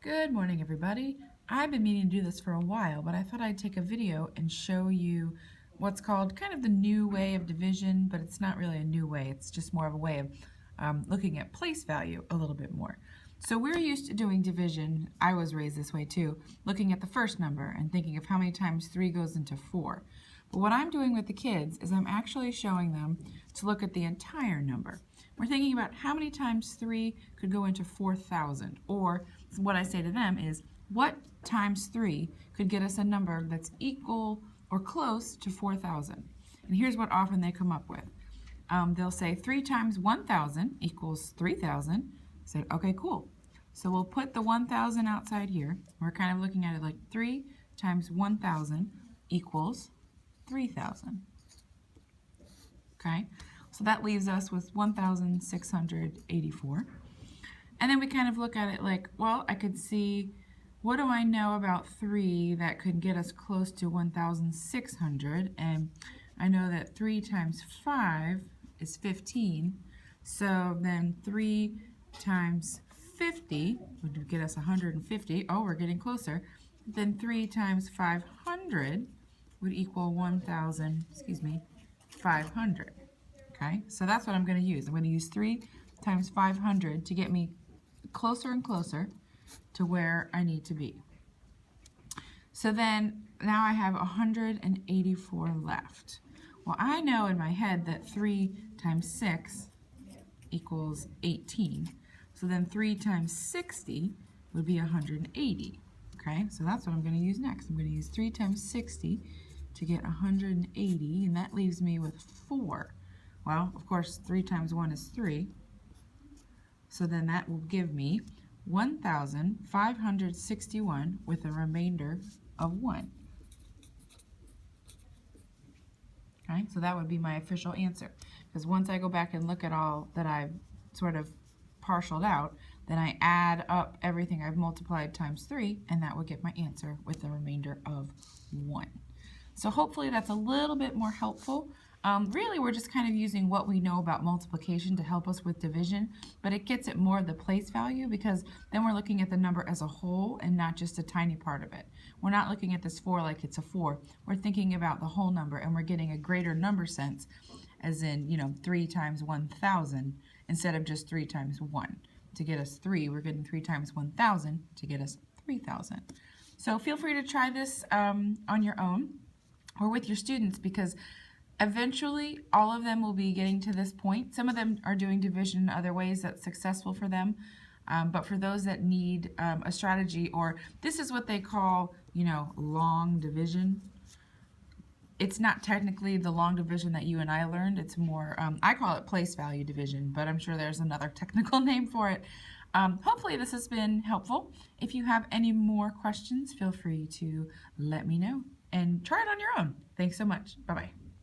Good morning, everybody. I've been meaning to do this for a while, but I thought I'd take a video and show you what's called kind of the new way of division, but it's not really a new way. It's just more of a way of looking at place value a little bit more. So we're used to doing division. I was raised this way too, looking at the first number and thinking of how many times 3 goes into 4. But what I'm doing with the kids is I'm actually showing them to look at the entire number. We're thinking about how many times 3 could go into 4,000, or what I say to them is, what times 3 could get us a number that's equal or close to 4,000? And here's what often they come up with. They'll say 3 times 1,000 equals 3,000. I said, okay, cool. So we'll put the 1,000 outside here. We're kind of looking at it like 3 times 1,000 equals 3,000. Okay, so that leaves us with 1,684. And then we kind of look at it like, well, I could see, what do I know about 3 that could get us close to 1,600? And I know that 3 times 5 is 15. So then 3 times 50 would get us 150. Oh, we're getting closer. Then 3 times 500 would equal 500. Okay, so that's what I'm going to use. I'm going to use 3 times 500 to get me closer and closer to where I need to be. So then now I have 184 left. Well, I know in my head that 3 times 6 equals 18. So then 3 times 60 would be 180. Okay, so that's what I'm going to use next. I'm going to use 3 times 60 to get 180, and that leaves me with 4. Well, of course, 3 times 1 is 3. So then that will give me 1,561 with a remainder of 1. Okay, so that would be my official answer. Because once I go back and look at all that I've sort of partialed out, then I add up everything I've multiplied times 3, and that would get my answer with the remainder of 1. So hopefully that's a little bit more helpful. Really, we're just kind of using what we know about multiplication to help us with division, but it gets at more of the place value because then we're looking at the number as a whole and not just a tiny part of it. We're not looking at this 4 like it's a 4. We're thinking about the whole number, and we're getting a greater number sense, as in, 3 times 1,000 instead of just 3 times 1. To get us 3, we're getting 3 times 1,000 to get us 3,000. So feel free to try this on your own or with your students, because eventually all of them will be getting to this point. Some of them are doing division in other ways that's successful for them, but for those that need a strategy, or this is what they call, long division. It's not technically the long division that you and I learned. It's more, I call it place value division, but I'm sure there's another technical name for it. Hopefully this has been helpful. If you have any more questions, feel free to let me know and try it on your own. Thanks so much. Bye-bye.